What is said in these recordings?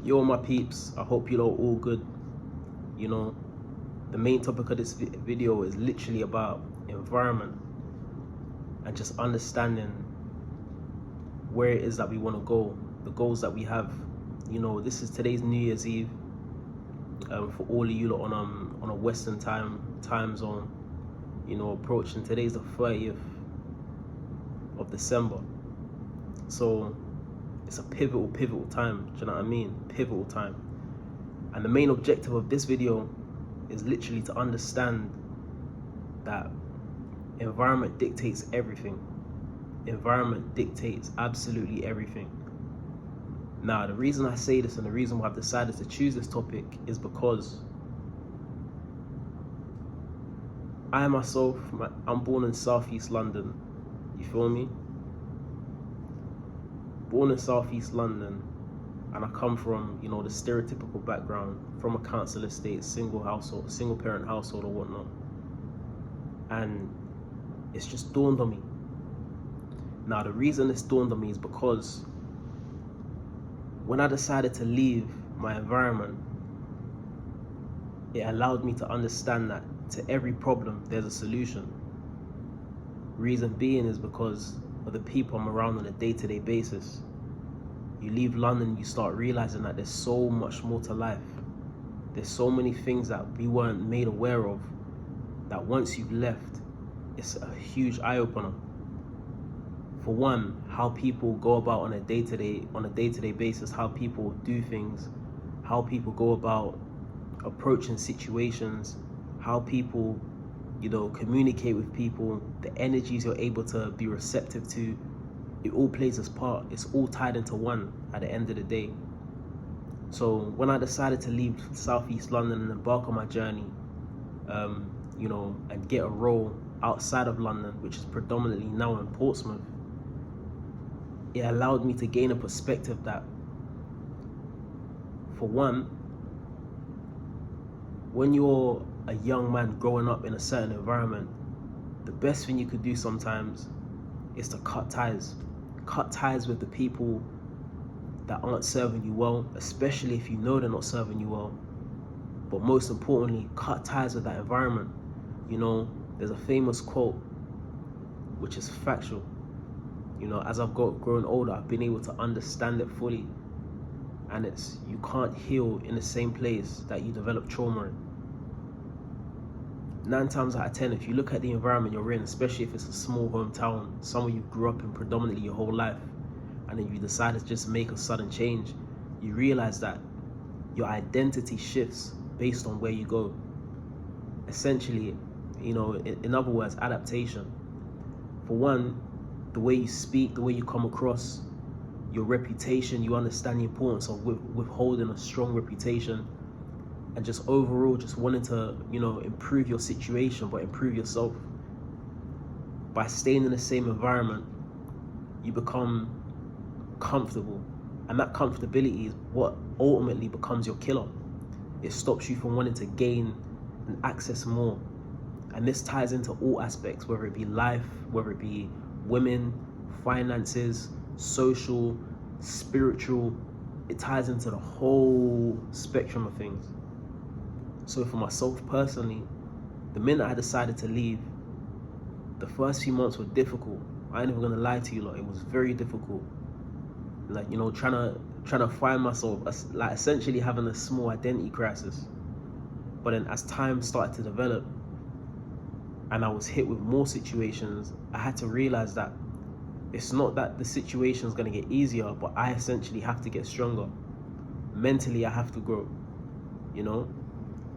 Yo, my peeps, I hope you're all good. You know, the main topic of this video is literally about environment and just understanding where it is that we want to go, the goals that we have. You know, this is today's New Year's Eve for all of you lot on a Western time zone. You know, approaching today's the 30th of December, so it's a pivotal time. Do you know what I mean? Pivotal time. And the main objective of this video is literally to understand that environment dictates everything. Environment dictates absolutely everything. Now, the reason I say this and the reason why I've decided to choose this topic is because I myself, I'm born in Southeast London. You feel me? Born in Southeast London, and I come from, you know, the stereotypical background from a council estate, single parent household or whatnot. And it's just dawned on me. Now, the reason it's dawned on me is because when I decided to leave my environment, it allowed me to understand that to every problem, there's a solution. Reason being is because of the people I'm around on a day-to-day basis. You leave London, you start realizing that there's so much more to life. There's so many things that we weren't made aware of, that once you've left, it's a huge eye-opener. For one, how people go about on a day-to-day basis, how people do things, how people go about approaching situations, how people, you know, communicate with people, the energies you're able to be receptive to. It all plays its part. It's all tied into one at the end of the day. So when I decided to leave Southeast London and embark on my journey, you know, and get a role outside of London, which is predominantly now in Portsmouth, it allowed me to gain a perspective that, for one, when you're a young man growing up in a certain environment, the best thing you could do sometimes is to cut ties with the people that aren't serving you well, especially if you know they're not serving you well. But most importantly, cut ties with that environment. You know, there's a famous quote which is factual. You know, as I've grown older, I've been able to understand it fully. And it's, you can't heal in the same place that you develop trauma in. 9 times out of 10, if you look at the environment you're in, especially if it's a small hometown, somewhere you grew up in predominantly your whole life, and then you decide to just make a sudden change, you realize that your identity shifts based on where you go. Essentially, you know, in other words, adaptation. For one, the way you speak, the way you come across, your reputation, you understand the importance of withholding a strong reputation, and just overall just wanting to, you know, improve your situation, but improve yourself. By staying in the same environment, you become comfortable, and that comfortability is what ultimately becomes your killer. It stops you from wanting to gain and access more. And this ties into all aspects, whether it be life, whether it be women, finances, social, spiritual. It ties into the whole spectrum of things. So for myself personally, the minute I decided to leave, the first few months were difficult. I ain't even gonna lie to you, like, it was very difficult. Like, you know, trying to find myself, like essentially having a small identity crisis. But then as time started to develop and I was hit with more situations, I had to realize that it's not that the situation is gonna get easier, but I essentially have to get stronger. Mentally, I have to grow, you know?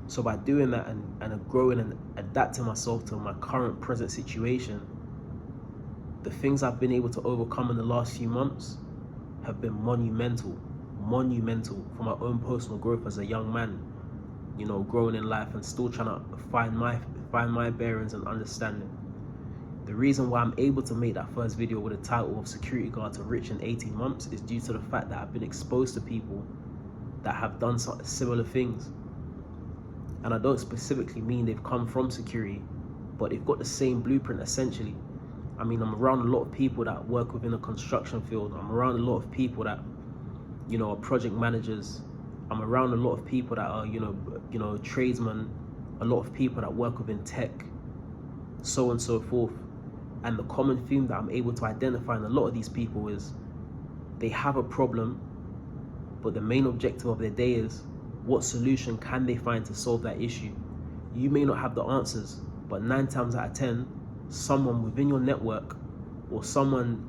So by doing that and growing and adapting myself to my current present situation, the things I've been able to overcome in the last few months have been monumental for my own personal growth as a young man, you know, growing in life and still trying to find my bearings and understanding. The reason why I'm able to make that first video with a title of Security Guard to Rich in 18 months is due to the fact that I've been exposed to people that have done similar things. And I don't specifically mean they've come from security, but they've got the same blueprint essentially. I mean, I'm around a lot of people that work within the construction field. I'm around a lot of people that, you know, are project managers, I'm around a lot of people that are, tradesmen, a lot of people that work within tech, so on and so forth. And the common theme that I'm able to identify in a lot of these people is they have a problem, but the main objective of their day is what solution can they find to solve that issue. You may not have the answers, but 9 times out of 10, someone within your network or someone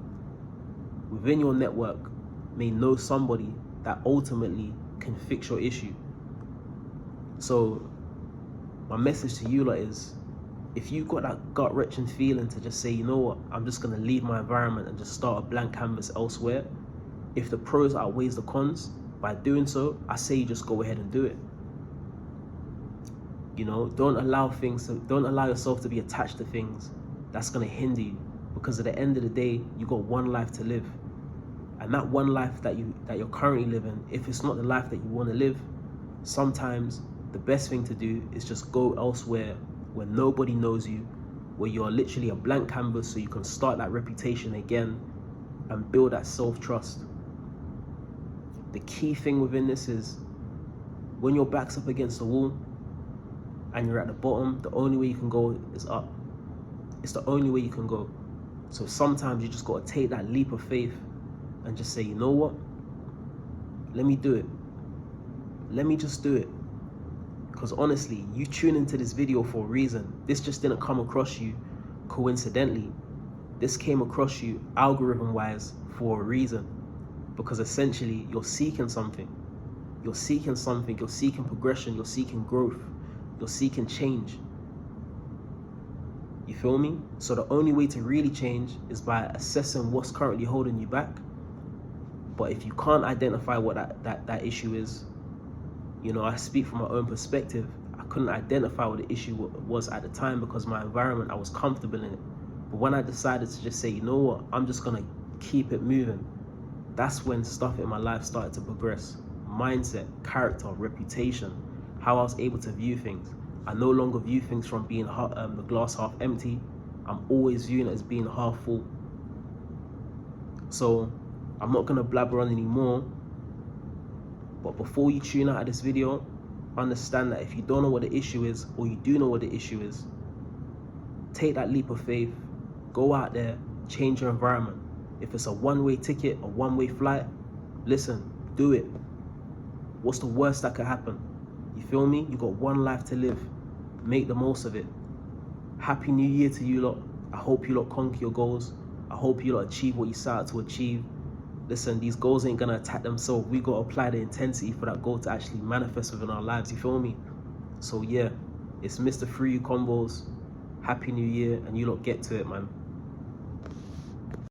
within your network may know somebody that ultimately can fix your issue. So my message to you lot is, if you've got that gut-wrenching feeling to just say, you know what, I'm just gonna leave my environment and just start a blank canvas elsewhere, if the pros outweighs the cons, by doing so, I say you just go ahead and do it. Don't allow yourself to be attached to things that's gonna hinder you, because at the end of the day, you got one life to live. And that one life that you're currently living, if it's not the life that you want to live, sometimes the best thing to do is just go elsewhere where nobody knows you, where you're literally a blank canvas, so you can start that reputation again and build that self-trust. The key thing within this is, when your back's up against the wall and you're at the bottom, the only way you can go is up. It's the only way you can go. So sometimes you just got to take that leap of faith and just say, you know what? Let me do it. Let me just do it. Because honestly, you tune into this video for a reason. This just didn't come across you coincidentally. This came across you algorithm-wise for a reason. Because essentially, you're seeking something. You're seeking something. You're seeking progression. You're seeking growth. You're seeking change. You feel me? So the only way to really change is by assessing what's currently holding you back. But if you can't identify what that issue is, I speak from my own perspective. I couldn't identify what the issue was at the time because my environment, I was comfortable in it. But when I decided to just say, you know what, I'm just gonna keep it moving, that's when stuff in my life started to progress. Mindset, character, reputation, how I was able to view things. I no longer view things from being the glass half empty. I'm always viewing it as being half full. So I'm not gonna blabber on anymore, but before you tune out of this video, understand that if you don't know what the issue is, or you do know what the issue is, take that leap of faith, go out there, change your environment. If it's a one-way ticket, a one-way flight, listen, do it. What's the worst that could happen? You feel me? You got one life to live. Make the most of it. Happy New Year to you lot. I hope you lot conquer your goals. I hope you lot achieve what you set out to achieve. Listen, these goals ain't gonna attack themselves. We gotta apply the intensity for that goal to actually manifest within our lives. You feel me? So yeah, it's Mr. Thru'U Combos. Happy New Year, and you lot get to it, man.